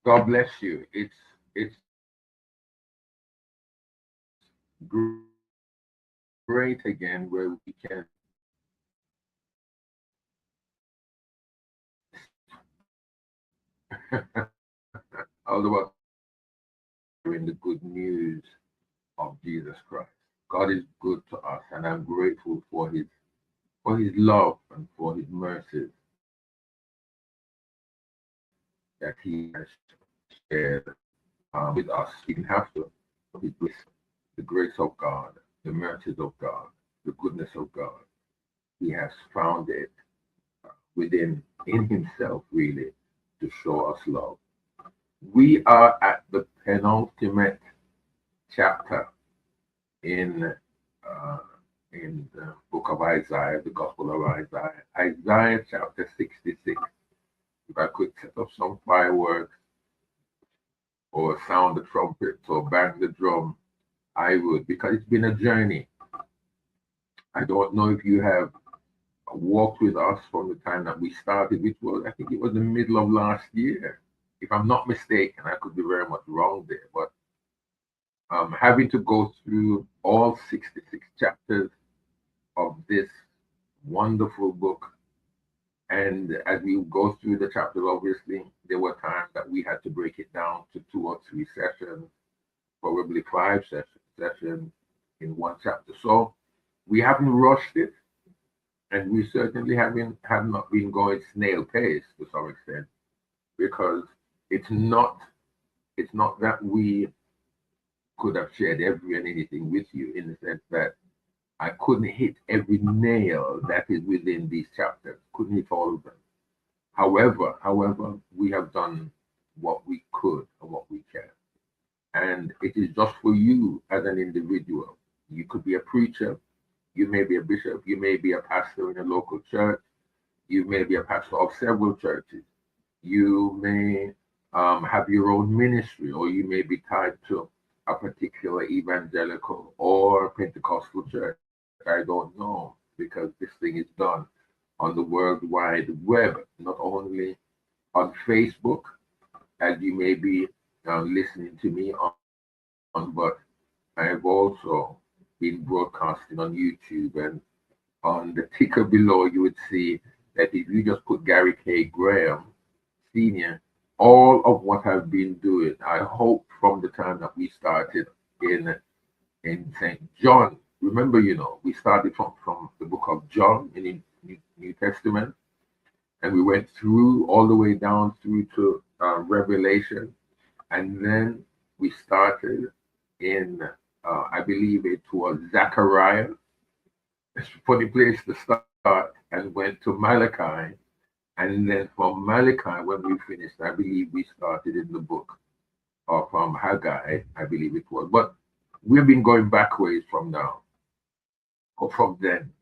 God bless you. It's great again where we can all about sharing the good news of Jesus Christ. God is good to us, and I'm grateful for His love and for His mercies that He has shared with us. We didn't have to. His grace, the grace of God, the mercies of God, the goodness of God. He has found it within in Himself, really, to show us love. We are at the penultimate chapter in uh, in the book of Isaiah, the Gospel of Isaiah, Isaiah chapter 66. If I could set up some fireworks or sound the trumpet or bang the drum, I would, because it's been a journey. I don't know if you have walked with us from the time that we started, which was, I think it was the middle of last year. If I'm not mistaken, I could be very much wrong there, but having to go through all 66 chapters of this wonderful book. And as we go through the chapters, obviously, there were times that we had to break it down to 2 or 3 sessions, probably 5 sessions in one chapter. So we haven't rushed it, and we certainly have not been going snail pace to some extent, because it's not it's not that we could have shared every and anything with you, in the sense that I couldn't hit every nail that is within these chapters, couldn't hit all of them. However, we have done what we could and what we can. And it is just for you as an individual. You could be a preacher, you may be a bishop, you may be a pastor in a local church, you may be a pastor of several churches, you may have your own ministry, or you may be tied to a particular evangelical or Pentecostal church. I don't know, because this thing is done on the World Wide Web, not only on Facebook, as you may be listening to me on, but I have also been broadcasting on YouTube, and on the ticker below, you would see that if you just put Gary K. Graham Senior, all of what I've been doing, I hope from the time that we started in St. John. Remember, we started from the book of John in the New Testament, and we went through all the way down through to Revelation, and then we started in, I believe it was Zechariah. It's a funny place to start, and went to Malachi, and then from Malachi, when we finished, I believe we started in the book of Haggai, I believe it was. But we've been going backwards from now, or from then.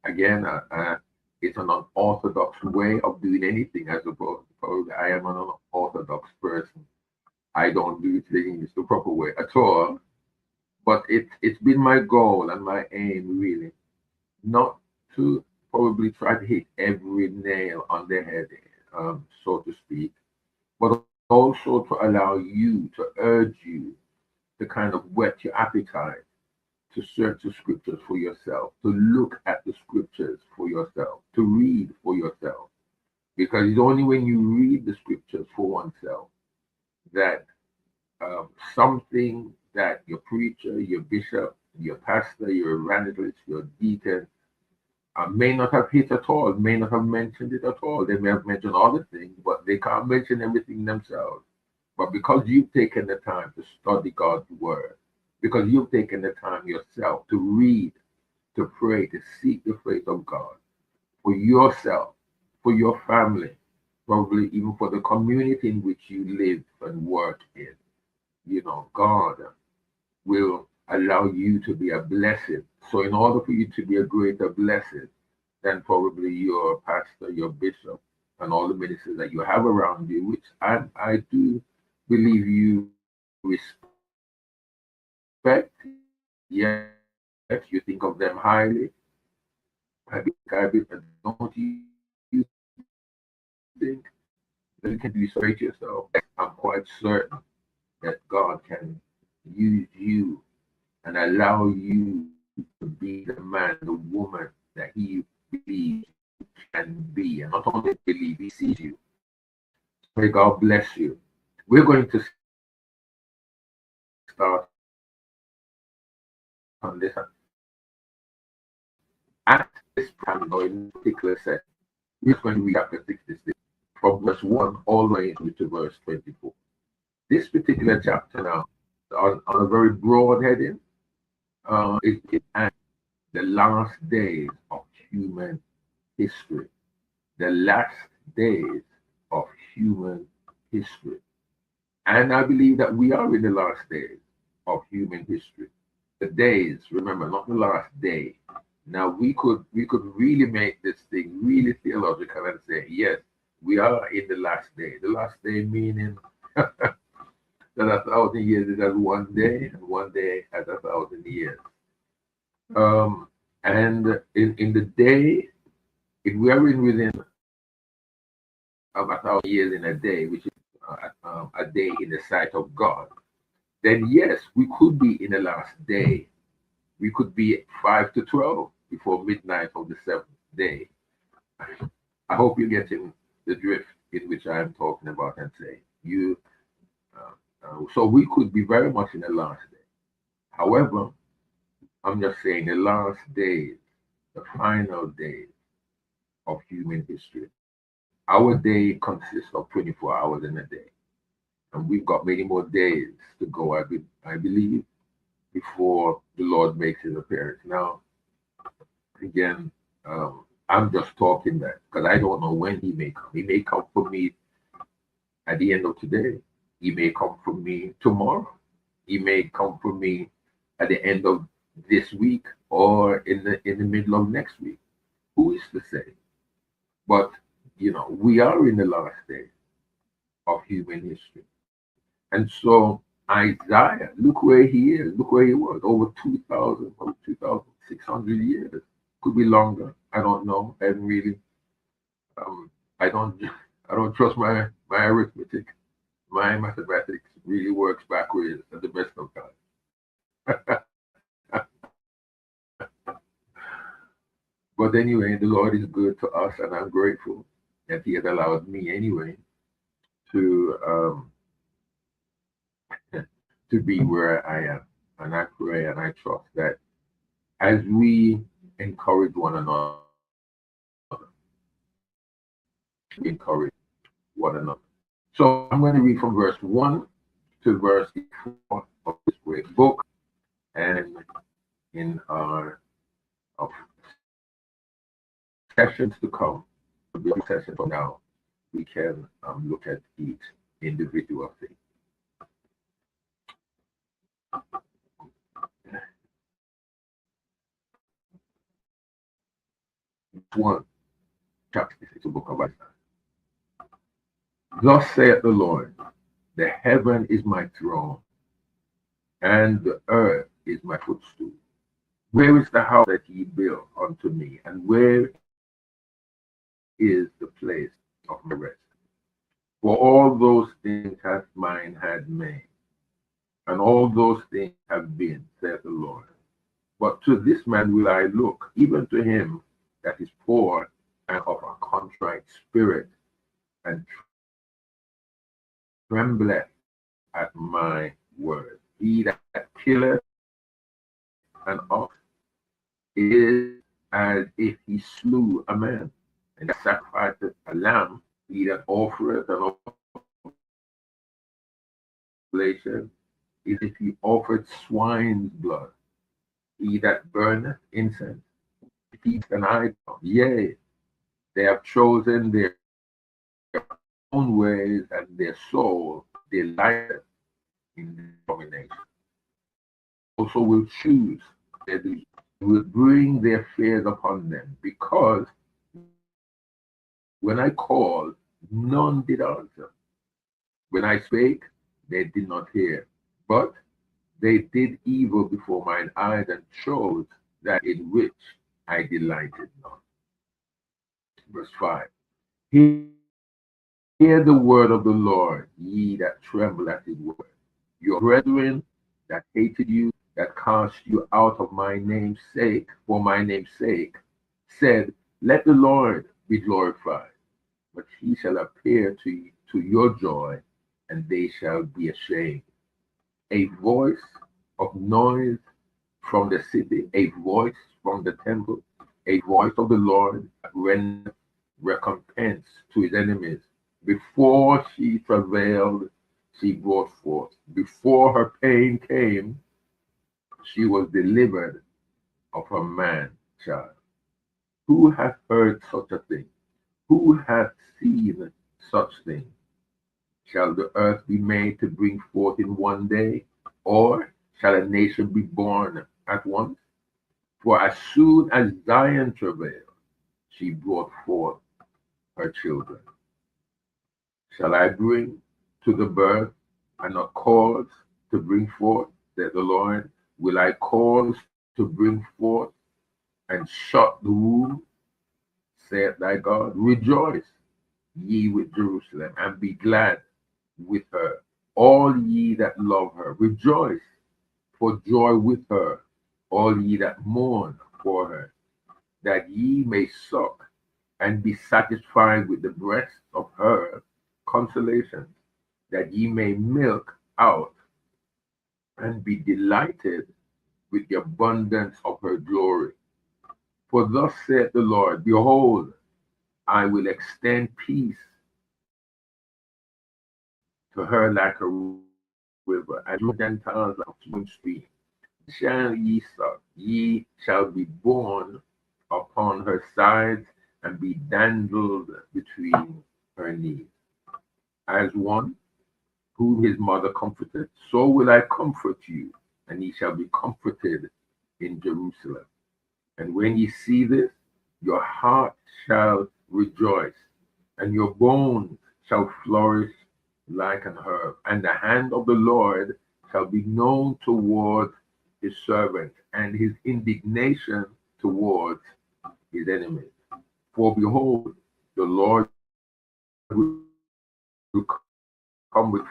Again, it's an unorthodox way of doing anything, I suppose. Probably I am an unorthodox person. I don't do things the proper way at all. But it's been my goal and my aim, really, not to probably try to hit every nail on the head, so to speak, but also to allow you, to urge you to kind of whet your appetite to search the scriptures for yourself, to look at the scriptures for yourself, to read for yourself. Because it's only when you read the scriptures for oneself that something that your preacher, your bishop, your pastor, your evangelist, your deacon may not have hit at all, may not have mentioned it at all. They may have mentioned other things, but they can't mention everything themselves. But because you've taken the time to study God's word, because you've taken the time yourself to read, to pray, to seek the face of God for yourself, for your family, probably even for the community in which you live and work in, God will allow you to be a blessing. So, in order for you to be a greater blessing than probably your pastor, your bishop, and all the ministers that you have around you, which I do believe you respect. Yes, you think of them highly. I don't you think that that you can demonstrate yourself. I'm quite certain that God can use you and allow you to be the man, the woman that He believes you can be. And not only believe, He sees you. May God bless you. We're going to start on this at this time, or in particular set. We're going to read chapter 66 from verse 1 all the way to verse 24. This particular chapter now, on a very broad heading, it at the last days of human history. The last days of human history. And I believe that we are in the last days of human history. The days, remember, not the last day. Now we could really make this thing really theological and say, yes, we are in the last day. The last day meaning that 1,000 years is as one day, and one day as 1,000 years. And in the day, if we are in within of 1,000 years in a day, which is a day in the sight of God, then yes, we could be in the last day. We could be 5 to 12 before midnight of the seventh day. I hope you're getting the drift in which I am talking about and saying you. So we could be very much in the last day. However, I'm just saying the last days, the final days of human history. Our day consists of 24 hours in a day, and we've got many more days to go. I believe before the Lord makes His appearance. Now, again, I'm just talking that because I don't know when He may come. He may come for me at the end of today. He may come for me tomorrow. He may come for me at the end of this week or in the middle of next week. Who is to say? But we are in the last days of human history. And so Isaiah, look where he is, look where he was, over 2,000 or 2,600 years. Could be longer. I don't know. And really, um, I don't, I don't trust my arithmetic. My mathematics really works backwards at the best of times. But anyway, the Lord is good to us, and I'm grateful that He has allowed me anyway to to be where I am. And I pray and I trust that as we encourage one another, we encourage one another. So I'm going to read from verse 1 to verse 4 of this great book. And in our of sessions to come, the session from now, we can look at each individual thing. 1, chapter 6, the book of Isaiah. Thus saith the Lord, the heaven is my throne, and the earth is my footstool. Where is the house that ye built unto me, and where is the place of my rest? For all those things hath mine hand made, and all those things have been, saith the Lord. But to this man will I look, even to him that is poor and of a contrite spirit, and trembleth at my word. He that killeth an ox is as if he slew a man, and sacrificeth a lamb. He that offereth an oblation is if he offered swine's blood. He that burneth incense feeds an idol. Yea, they have chosen their own ways, and their soul delighteth in domination. Also will choose their deeds, will bring their fears upon them, because when I called, none did answer. When I spake, they did not hear. But they did evil before mine eyes, and chose that in which I delighted not. Verse 5. He Hear the word of the Lord, ye that tremble at his word. Your brethren that hated you, that cast you out of my name's sake, for my name's sake, said, let the Lord be glorified. But he shall appear to your joy, and they shall be ashamed. A voice of noise from the city, a voice from the temple, a voice of the Lord render recompense to his enemies. Before she travailed, she brought forth. Before her pain came, she was delivered of her man child. Who hath heard such a thing? Who hath seen such thing? Shall the earth be made to bring forth in one day? Or shall a nation be born at once? For as soon as Zion travailed, she brought forth her children. Shall I bring to the birth and not cause to bring forth, said the Lord? Will I cause to bring forth and shut the womb, saith thy God? Rejoice, ye with Jerusalem, and be glad with her, all ye that love her. Rejoice for joy with her, all ye that mourn for her, that ye may suck and be satisfied with the breast of her consolation, that ye may milk out and be delighted with the abundance of her glory. For thus saith the Lord, behold, I will extend peace to her like a river, and to Gentiles like a flowing stream. Shall ye suck, ye shall be borne upon her sides, and be dandled between her knees. As one whom his mother comforted, so will I comfort you, and ye shall be comforted in Jerusalem. And when ye see this, your heart shall rejoice, and your bones shall flourish like an herb. And the hand of the Lord shall be known toward his servant, and his indignation towards his enemies. For behold, the Lord will come with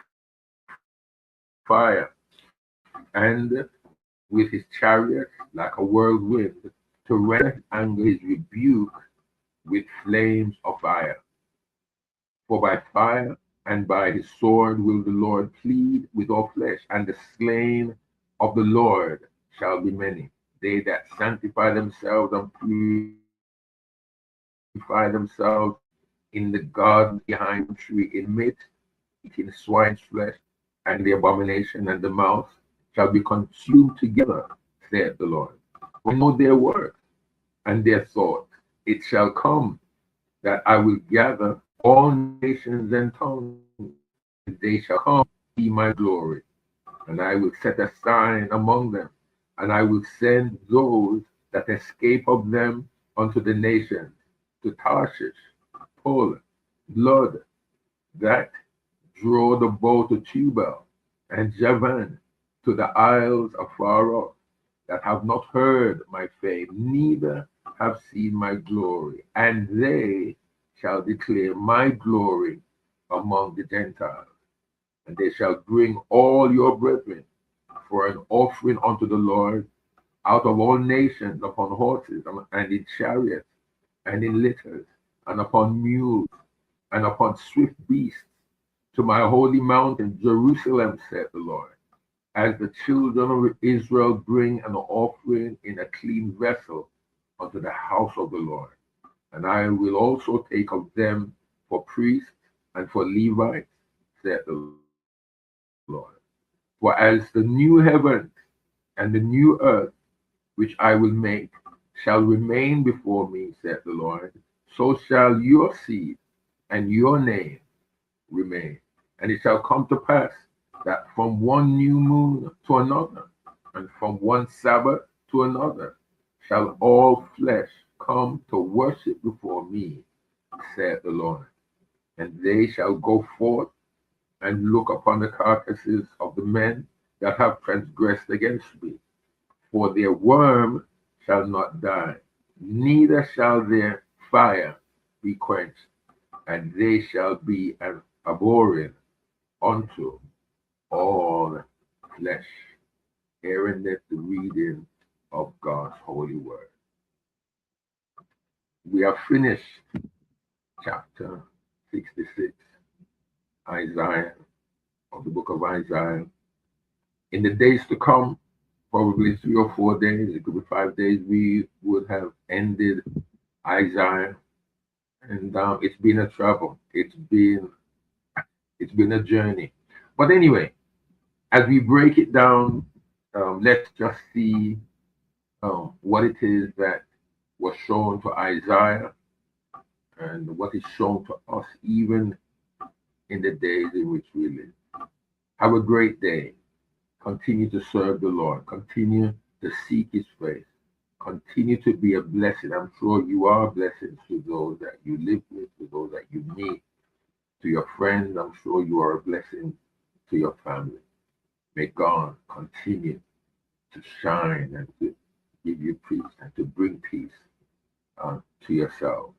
fire, and with his chariot like a whirlwind, to render his anger, his rebuke with flames of fire. For by fire and by his sword will the Lord plead with all flesh, and the slain of the Lord shall be many. They that sanctify themselves and purify themselves in the garden behind the tree, in meat, eating swine's flesh, and the abomination and the mouse shall be consumed together, saith the Lord. For I know their work and their thought. It shall come that I will gather all nations and tongues, and they shall come to see my glory. And I will set a sign among them, and I will send those that escape of them unto the nations, to Tarshish, Pul, Lud, that draw the bow to Tubal, and Javan, to the isles afar off, that have not heard my fame, neither have seen my glory, and they shall declare my glory among the Gentiles. And they shall bring all your brethren for an offering unto the Lord out of all nations, upon horses, and in chariots, and in litters, and upon mules, and upon swift beasts, to my holy mountain, Jerusalem, saith the Lord. As the children of Israel bring an offering in a clean vessel unto the house of the Lord. And I will also take of them for priests and for Levites, saith the Lord. For as the new heavens and the new earth, which I will make, shall remain before me, saith the Lord, so shall your seed and your name remain. And it shall come to pass that from one new moon to another, and from one Sabbath to another, shall all flesh come to worship before me, saith the Lord. And they shall go forth and look upon the carcasses of the men that have transgressed against me. For their worm shall not die, neither shall their fire be quenched. and they shall be an abhorring unto all flesh. Hearing that the reading of God's holy word. We have finished chapter 66, Isaiah, of the book of Isaiah. In the days to come, probably 3 or 4 days, it could be 5 days, we would have ended Isaiah. And it's been a travel. It's been a journey. But anyway, as we break it down, let's just see what it is that was shown to Isaiah and what is shown to us even in the days in which we live. Have a great day. Continue to serve the Lord. Continue to seek his face. Continue to be a blessing. I'm sure you are a blessing to those that you live with, to those that you meet, to your friends. I'm sure you are a blessing to your family. May God continue to shine and to give you peace and to bring peace to yourself.